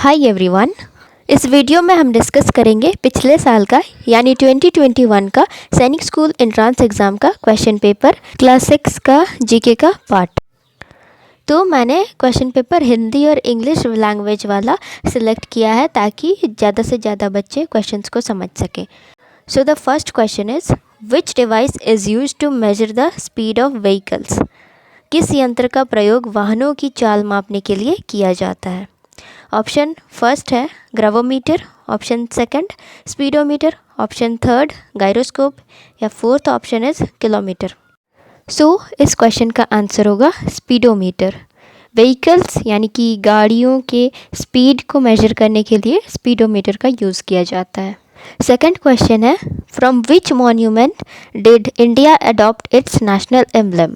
Hi everyone. इस video में हम डिस्कस करेंगे पिछले साल का यानी 2021 का सैनिक स्कूल एंट्रेंस एग्ज़ाम का क्वेश्चन पेपर क्लास 6 का जीके का पार्ट। तो मैंने क्वेश्चन पेपर हिंदी और इंग्लिश लैंग्वेज वाला सिलेक्ट किया है ताकि ज़्यादा से ज़्यादा बच्चे क्वेश्चंस को समझ सकें। So the first question is which device is used to measure the speed of vehicles. किस यंत्र का प्रयोग वाहनों की चाल मापने के लिए किया जाता है। ऑप्शन फर्स्ट है gravimeter, option second speedometer, option third gyroscope या fourth option is kilometer. So इस क्वेश्चन का आंसर होगा स्पीडोमीटर। व्हीकल्स यानी कि गाड़ियों के स्पीड को मेजर करने के लिए स्पीडोमीटर का यूज़ किया जाता है। सेकंड क्वेश्चन है from which monument did India adopt it's national emblem.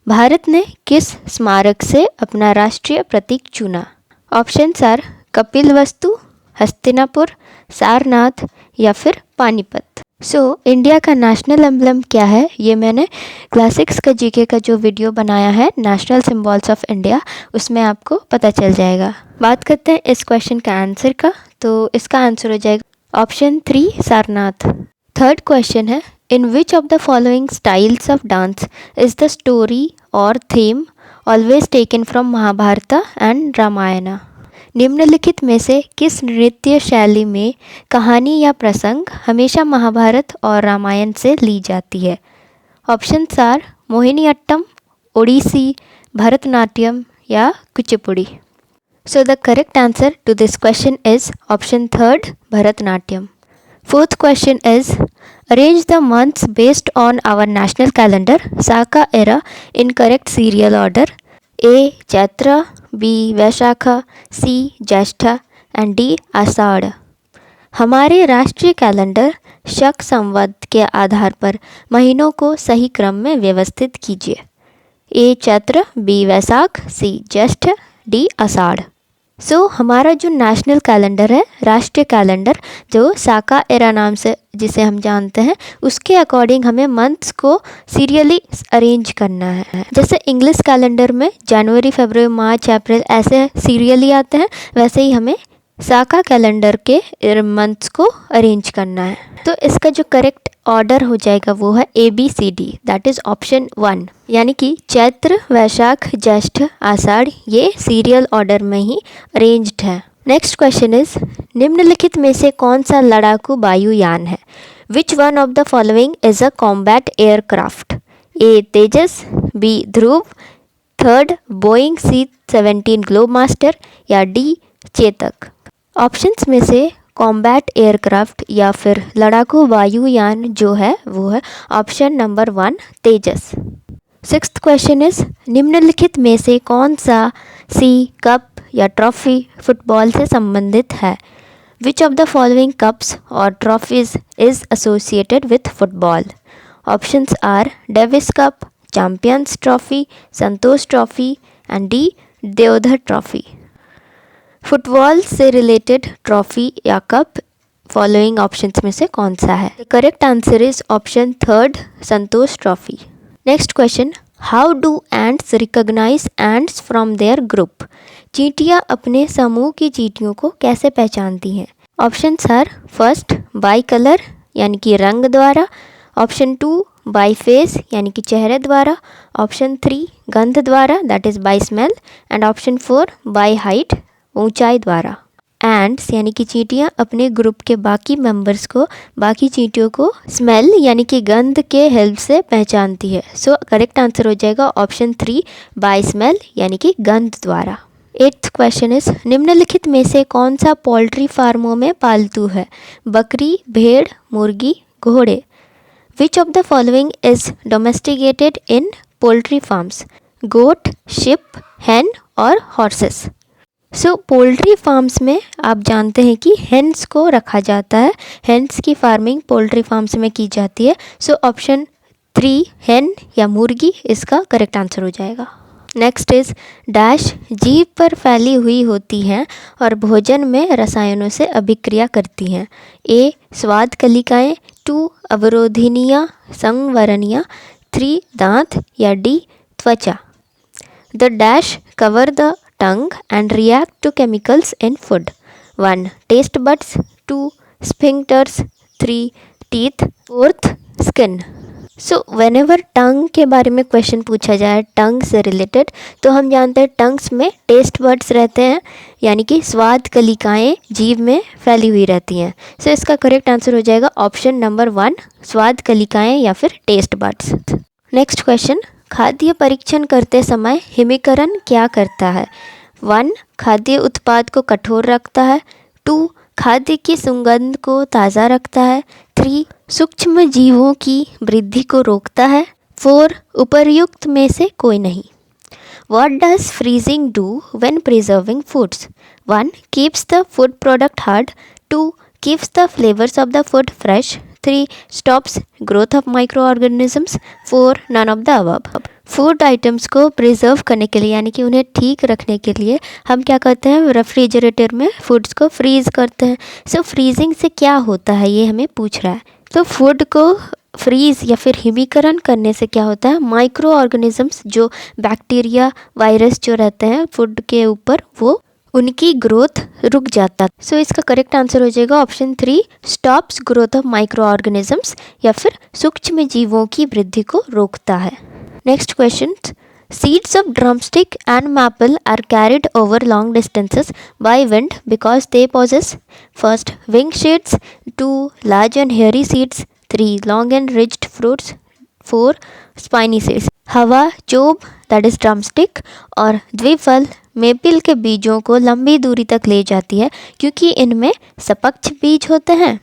Bharat ने किस स्मारक से अपना राष्ट्रीय प्रतीक चुना। ऑप्शंस आर कपिल वस्तु, हस्तिनापुर, सारनाथ या फिर पानीपत। सो इंडिया का नेशनल एम्ब्लम क्या है ये मैंने क्लास 6 का जीके का जो वीडियो बनाया है नेशनल सिंबल्स ऑफ इंडिया उसमें आपको पता चल जाएगा। बात करते हैं इस क्वेश्चन का आंसर का, तो इसका आंसर हो जाएगा ऑप्शन 3 सारनाथ। थर्ड क्वेश्चन है in which of the following styles of dance is the story और theme always taken from Mahabharata and Ramayana. निम्नलिखित में से किस नृत्य शैली में कहानी या प्रसंग हमेशा महाभारत और रामायण से ली जाती है। ऑप्शंस आर मोहिनीअट्टम, ओडिसी, भरतनाट्यम या Kuchipudi. So the correct answer to this question is option third Bharatanatyam. Fourth question is arrange the months based on our national calendar Saka era in correct serial order. A. Chaitra, B. Vaishakha, C. Jyeshtha and D. Ashadha। हमारे राष्ट्रीय calendar शक संवत के आधार पर महीनों को सही क्रम में व्यवस्थित कीजिए। A. Chaitra, B. Vaishakh, C. ज्येष्ठ, D. आषाढ़। सो हमारा जो नेशनल कैलेंडर है, राष्ट्रीय कैलेंडर जो साका एरा नाम से जिसे हम जानते हैं, उसके अकॉर्डिंग हमें मंथ्स को सीरियली अरेंज करना है। जैसे इंग्लिश कैलेंडर में जनवरी, फरवरी, मार्च, अप्रैल ऐसे सीरियली आते हैं, वैसे ही हमें साका कैलेंडर के मंथ्स को अरेंज करना है। तो इसका जो करेक्ट ऑर्डर हो जाएगा वो है ABCD, दैट इज़ ऑप्शन 1, यानी कि चैत्र, वैशाख, ज्येष्ठ, आषाढ़ ये सीरियल ऑर्डर में ही अरेंज्ड है। नेक्स्ट क्वेश्चन इज निम्नलिखित में से कौन सा लड़ाकू वायुयान है। Which one of the following is a combat aircraft. A. Tejas, B. Dhruv, third Boeing C-17 Globemaster या D. चेतक। ऑप्शंस में से कॉम्बैट एयरक्राफ्ट या फिर लड़ाकू वायुयान जो है वो है option number 1 Tejas. Sixth question is निम्नलिखित में से कौन सा सी कप या ट्रॉफी फुटबॉल से संबंधित है। Which of the following cups और trophies is associated with football. Options are Davis cup, champions trophy, Santosh trophy and the Deodhar trophy. Football से रिलेटेड ट्रॉफी या कप फॉलोइंग ऑप्शंस में से कौन सा है। The correct answer is option third Santosh trophy. Next question how do ants recognise ants from their group. चींटियाँ अपने समूह की चींटियों को कैसे पहचानती हैं। Options are first by colour यानी कि रंग द्वारा, ऑप्शन 2 बाय फेस यानी कि चेहरे द्वारा, ऑप्शन 3 गंध द्वारा that is by smell and option 4 by height ऊंचाई द्वारा। एंड्स यानी कि चींटियाँ अपने ग्रुप के बाकी मेंबर्स को, बाकी चींटियों को स्मेल यानी कि गंध के हेल्प से पहचानती है। सो करेक्ट आंसर हो जाएगा ऑप्शन 3 बाय स्मेल यानी कि गंध द्वारा। एट्थ क्वेश्चन इज निम्नलिखित में से कौन सा पोल्ट्री फार्मों में पालतू है। बकरी, भेड़, मुर्गी, घोड़े। Which of the following is domesticated in poultry farms. Goat, sheep, hen और हॉर्सेस। सो पोल्ट्री फार्म्स में आप जानते हैं कि हेन्स को रखा जाता है, हेन्स की फार्मिंग पोल्ट्री फार्म्स में की जाती है। सो ऑप्शन 3 हेन या मुर्गी इसका करेक्ट आंसर हो जाएगा। नेक्स्ट इज डैश जीभ पर फैली हुई होती हैं और भोजन में रसायनों से अभिक्रिया करती हैं। A. स्वाद कलिकाएँ, 2 अवरोधिनियाँ संवरणियाँ, 3 दांत या D. त्वचा। The dash cover the tongue and react to chemicals in food? 1. Taste buds. 2. Sphincters. 3. Teeth. 4th. Skin. So whenever tongue के बारे में क्वेश्चन पूछा जाए टंग से रिलेटेड, तो हम जानते हैं टंग्स में टेस्ट बड्स रहते हैं, यानी कि स्वाद कलिकाएँ जीभ में फैली हुई रहती हैं। सो इसका करेक्ट आंसर हो जाएगा ऑप्शन नंबर 1, स्वाद कलिकाएँ या फिर टेस्ट बड्स। नेक्स्ट क्वेश्चन, खाद्य परीक्षण करते समय हिमीकरण क्या करता है? 1. खाद्य उत्पाद को कठोर रखता है। 2. खाद्य की सुगंध को ताज़ा रखता है। 3. सूक्ष्म जीवों की वृद्धि को रोकता है। 4. उपर्युक्त में से कोई नहीं। What does freezing do when preserving foods? 1. Keeps the food product hard. 2. Keeps the flavors of the food fresh. 3. Stops growth of microorganisms. 4. None of the above. Food items को प्रिजर्व करने के लिए, यानी कि उन्हें ठीक रखने के लिए हम क्या करते हैं, रेफ्रिजरेटर में फूड्स को फ्रीज़ करते हैं। सो फ्रीजिंग से क्या होता है ये हमें पूछ रहा है। तो फूड को फ्रीज़ या फिर हिमीकरण करने से क्या होता है, माइक्रो ऑर्गेनिजम्स जो बैक्टीरिया वायरस जो रहते हैं फूड के ऊपर, वो उनकी ग्रोथ रुक जाता है। सो इसका करेक्ट आंसर हो जाएगा option 3, stops growth of micro organisms या फिर सूक्ष्म जीवों की वृद्धि को रोकता है। Next question, seeds of drumstick and maple are carried over long distances by wind because they possess: 1. Wing sheaths. 2. Large and hairy seeds. 3. Long and ridged fruits. 4. Spiny seeds. हवा चोब दैट इज ड्रमस्टिक और द्विफल Maple के बीजों को लंबी दूरी तक ले जाती है क्योंकि इनमें सपक्ष बीज होते हैं।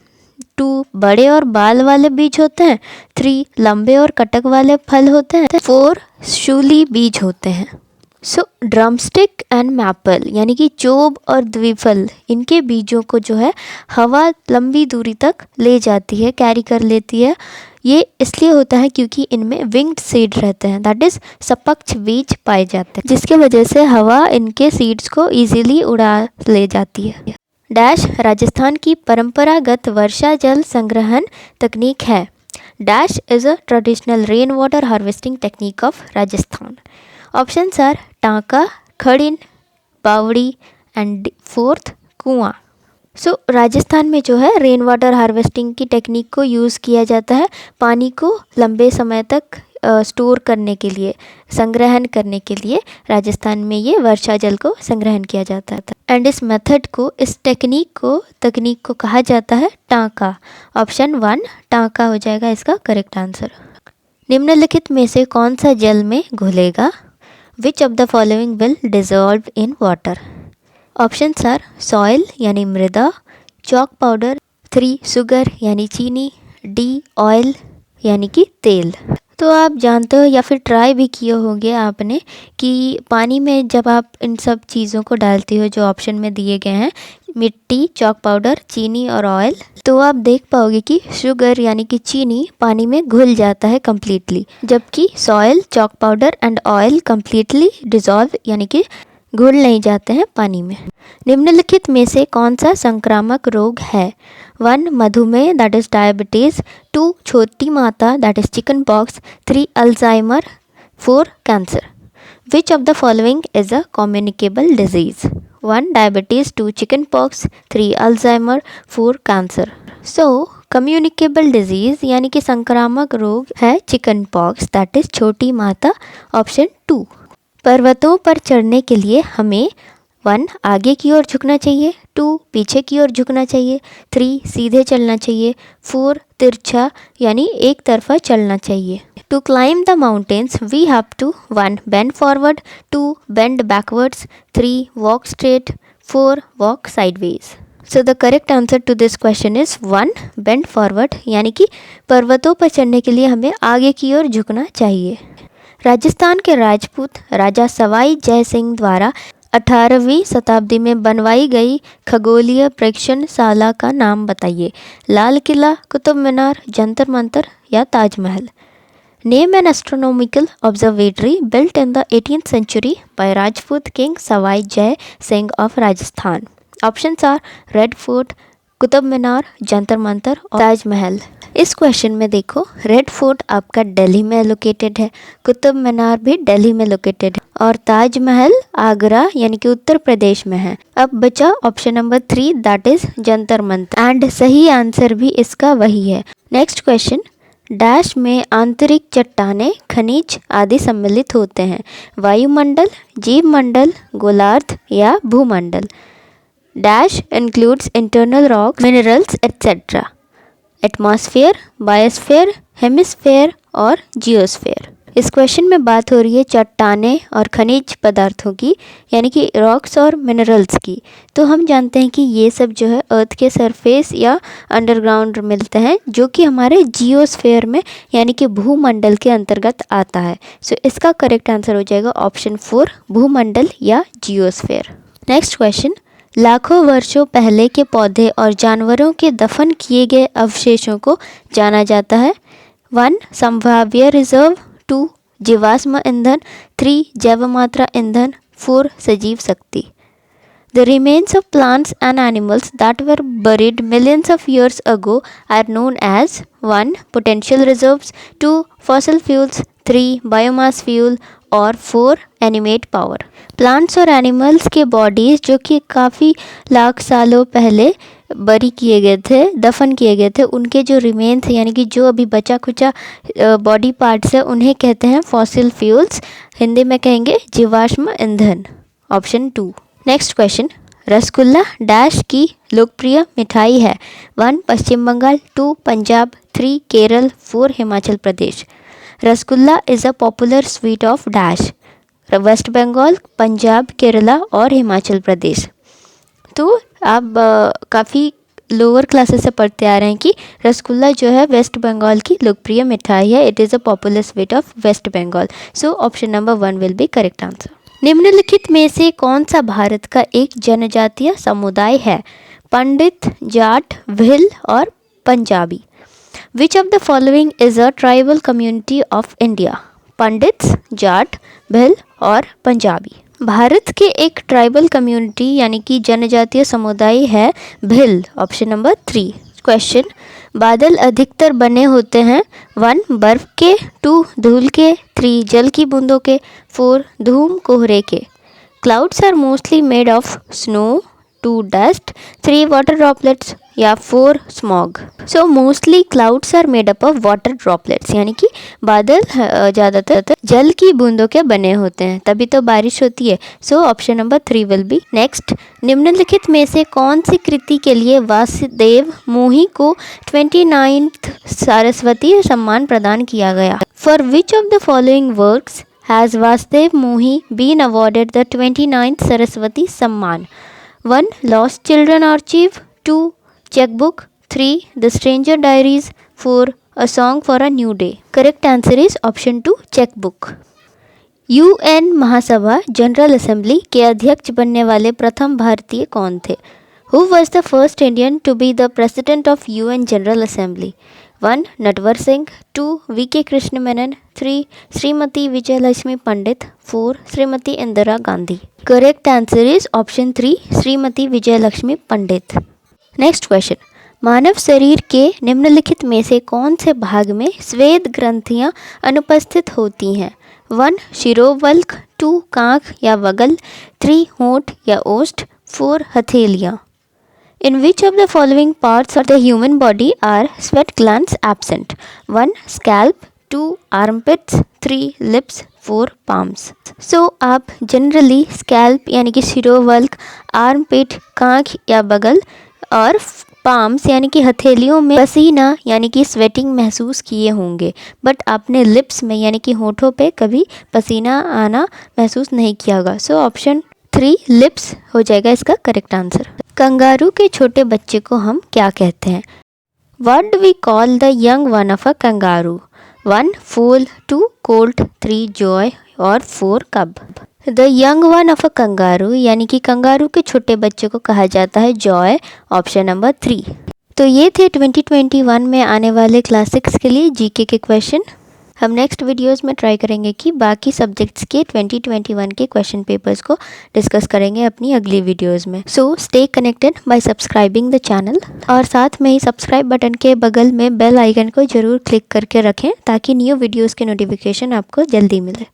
2. बड़े और बाल वाले बीज होते हैं। 3. लंबे और कटक वाले फल होते हैं। 4. शूली बीज होते हैं। सो ड्रमस्टिक एंड मैपल यानी कि चोब और द्विफल, इनके बीजों को जो है हवा लंबी दूरी तक ले जाती है, कैरी कर लेती है। ये इसलिए होता है क्योंकि इनमें विंग्ड सीड रहते हैं, दैट इज़ सपक्ष बीज पाए जाते हैं, जिसके वजह से हवा इनके सीड्स को ईजिली उड़ा ले जाती है। डैश राजस्थान की परंपरागत वर्षा जल संग्रहण तकनीक है। Dash is a traditional rain water harvesting technique of Rajasthan. Options are tanka, khadin, बावड़ी एंड 4th कुआं। सो राजस्थान में जो है रेन वाटर हार्वेस्टिंग की टेक्निक को यूज़ किया जाता है पानी को लंबे समय तक स्टोर करने के लिए, संग्रहण करने के लिए राजस्थान में ये वर्षा जल को संग्रहण किया जाता था। एंड इस मेथड को, इस तकनीक को कहा जाता है टांका। ऑप्शन 1 टांका हो जाएगा इसका करेक्ट आंसर। निम्नलिखित में से कौन सा जल में घुलेगा? Which of the following will dissolve in water? Options are soil यानी मृदा, चॉक पाउडर, 3 शुगर यानी चीनी, डी ऑयल यानी कि तेल। तो आप जानते हो या फिर ट्राई भी किए होंगे आपने कि पानी में जब आप इन सब चीज़ों को डालते हो जो ऑप्शन में दिए गए हैं, मिट्टी, चॉक पाउडर, चीनी और ऑयल, तो आप देख पाओगे कि शुगर यानी कि चीनी पानी में घुल जाता है कम्प्लीटली, जबकि soil, chalk powder and oil completely dissolve यानी कि घुल नहीं जाते हैं पानी में। निम्नलिखित में से कौन सा संक्रामक रोग है? 1 मधुमेह दैट इज डायबिटीज़, 2 छोटी माता that is chicken pox, 3 Alzheimer, 4 cancer. Which of the following is a communicable disease? 1 diabetes, 2 chicken pox, 3 Alzheimer, 4 cancer. So communicable disease यानी कि संक्रामक रोग है चिकन पॉक्स दैट इज छोटी माता, ऑप्शन 2। पर्वतों पर चढ़ने के लिए हमें 1 आगे की ओर झुकना चाहिए, 2 पीछे की ओर झुकना चाहिए, 3 सीधे चलना चाहिए, 4 तिरछा यानी एक तरफा चलना चाहिए। To climb the mountains we have to 1 bend forward, 2 bend backwards, 3 walk straight, 4 walk sideways. So the correct answer to this question is 1 bend forward, यानी कि पर्वतों पर चढ़ने के लिए हमें आगे की ओर झुकना चाहिए। राजस्थान के राजपूत राजा सवाई जय सिंह द्वारा 18वीं शताब्दी में बनवाई गई खगोलीय प्रेक्षणशाला का नाम बताइए। लाल किला, कुतुब मीनार, जंतर मंतर या Taj Mahal. Name an astronomical observatory built in the 18th century by Rajput king Sawai Jai Singh of Rajasthan. Options are red fort, Qutub Minar, Jantar Mantar और ताजमहल। इस क्वेश्चन में देखो, रेड फोर्ट आपका दिल्ली में लोकेटेड है, कुतुब मीनार भी दिल्ली में लोकेटेड है और ताजमहल आगरा यानी कि उत्तर प्रदेश में है। अब बचा option number 3 that is Jantar Mantar and सही आंसर भी इसका वही है। नेक्स्ट क्वेश्चन, डैश में आंतरिक चट्टानें खनिज आदि सम्मिलित होते हैं, वायुमंडल, जीवमंडल, गोलार्ध या भूमंडल। Dash includes internal rocks, minerals etcetera, atmosphere, biosphere, hemisphere और जियोस्फेयर। इस क्वेश्चन में बात हो रही है चट्टानें और खनिज पदार्थों की यानी कि रॉक्स और मिनरल्स की। तो हम जानते हैं कि ये सब जो है अर्थ के सरफेस या अंडरग्राउंड मिलते हैं, जो कि हमारे जियोस्फेयर में यानी कि भूमंडल के अंतर्गत आता है। सो इसका करेक्ट आंसर हो जाएगा ऑप्शन 4 भूमंडल या जियोस्फेयर। नेक्स्ट क्वेश्चन, लाखों वर्षों पहले के पौधे और जानवरों के दफन किए गए अवशेषों को जाना जाता है। 1 संभाव्य रिजर्व, 2 जीवाश्म ईंधन, 3 जैव मात्रा ईंधन, 4 सजीव शक्ति। The remains of plants and animals that were buried millions of years ago are known as 1 potential reserves, 2 fossil fuels, 3 biomass fuel और 4 animate power। प्लांट्स और एनिमल्स के बॉडीज़ जो कि काफ़ी लाख सालों पहले बरी किए गए थे, दफन किए गए थे, उनके जो रिमेन्स यानी कि जो अभी बचा खुचा बॉडी पार्ट्स है उन्हें कहते हैं फॉसिल फ्यूल्स, हिंदी में कहेंगे जीवाश्म ईंधन, option 2। Next question, rasgulla dash की लोकप्रिय मिठाई है। 1 Paschim Bangal, 2 Punjab, 3 Kerala, 4 Himachal Pradesh. Rasgulla is a popular sweet of dash, west Bengal, Punjab, Kerala और हिमाचल प्रदेश। तो आप काफ़ी लोअर क्लासेस से पढ़ते आ रहे हैं कि रसगुल्ला जो है वेस्ट बंगाल की लोकप्रिय मिठाई है, it is a popular sweet of West Bengal. So option number 1 will be correct answer. निम्नलिखित में से कौन सा भारत का एक जनजातीय समुदाय है? पंडित, जाट, भिल और Punjabi. Which of the following is a tribal community of India? Pandits, Jat, Bhil और पंजाबी। भारत के एक ट्राइबल कम्युनिटी यानी कि जनजातीय समुदाय है भिल, ऑप्शन नंबर 3। क्वेश्चन, बादल अधिकतर बने होते हैं 1 बर्फ के, 2 धूल के, 3 जल की बूंदों के, 4 धूम कोहरे के। Clouds are mostly made of snow, 2 dust, 3 water droplets या 4 smog. So mostly clouds are made up of water droplets यानी कि बादल ज़्यादातर जल की बूंदों के बने होते हैं, तभी तो बारिश होती है। सो option number 3 will be. Next, निम्नलिखित में से कौन सी कृति के लिए वासुदेव मोही को 29th सरस्वती सम्मान प्रदान किया गया? For which of the following works has Vasudev Mohi been awarded the 29th Saraswati Samman? 1 lost children archive, 2 checkbook, 3 the stranger diaries, 4 a song for a new day। correct answer is option 2 checkbook। UN Mahasabha general assembly के अध्यक्ष बनने वाले प्रथम भारतीय कौन थे? Who was the first Indian to be the president of UN General Assembly? 1 Natwar Singh, 2 VK Krishna Menon, 3 Shrimati Vijayalakshmi Pandit, 4 Shrimati Indira Gandhi. Correct answer is option 3 Shrimati Vijayalakshmi Pandit. Next question, मानव शरीर के निम्नलिखित में से कौन से भाग में श्वेत ग्रंथियां अनुपस्थित होती हैं? 1 शिरोवल्क, 2 कांख या बगल, 3 होंठ या ओष्ठ, 4 हथेलियाँ। In which of the following parts of the human body are sweat glands absent? 1 scalp, 2 armpits, 3 lips, 4 palms। So आप जनरली स्कैल्प यानी कि शिरोवल्क, आर्मपिट, कांख या बगल और पाम्स यानी कि हथेलियों में पसीना यानी कि स्वेटिंग महसूस किए होंगे, बट आपने लिप्स में यानी कि होठों पे कभी पसीना आना महसूस नहीं किया होगा। सो ऑप्शन 3 लिप्स हो जाएगा इसका करेक्ट आंसर। कंगारू के छोटे बच्चे को हम क्या कहते हैं? What do we call the young one of a kangaroo? 1 foal, 2 colt, 3 joey और 4 cub. The young one of a kangaroo यानी कि कंगारू के छोटे बच्चे को कहा जाता है जॉय, ऑप्शन नंबर 3। तो ये थे 2021 में आने वाले क्लास 6 के लिए जीके के क्वेश्चन। हम नेक्स्ट वीडियोस में ट्राई करेंगे कि बाकी सब्जेक्ट्स के 2021 के क्वेश्चन पेपर्स को डिस्कस करेंगे अपनी अगली वीडियोस में। So stay connected by subscribing the channel और साथ में ही सब्सक्राइब बटन के बगल में बेल आइकन को ज़रूर क्लिक करके रखें ताकि न्यू वीडियोस के नोटिफिकेशन आपको जल्दी मिले।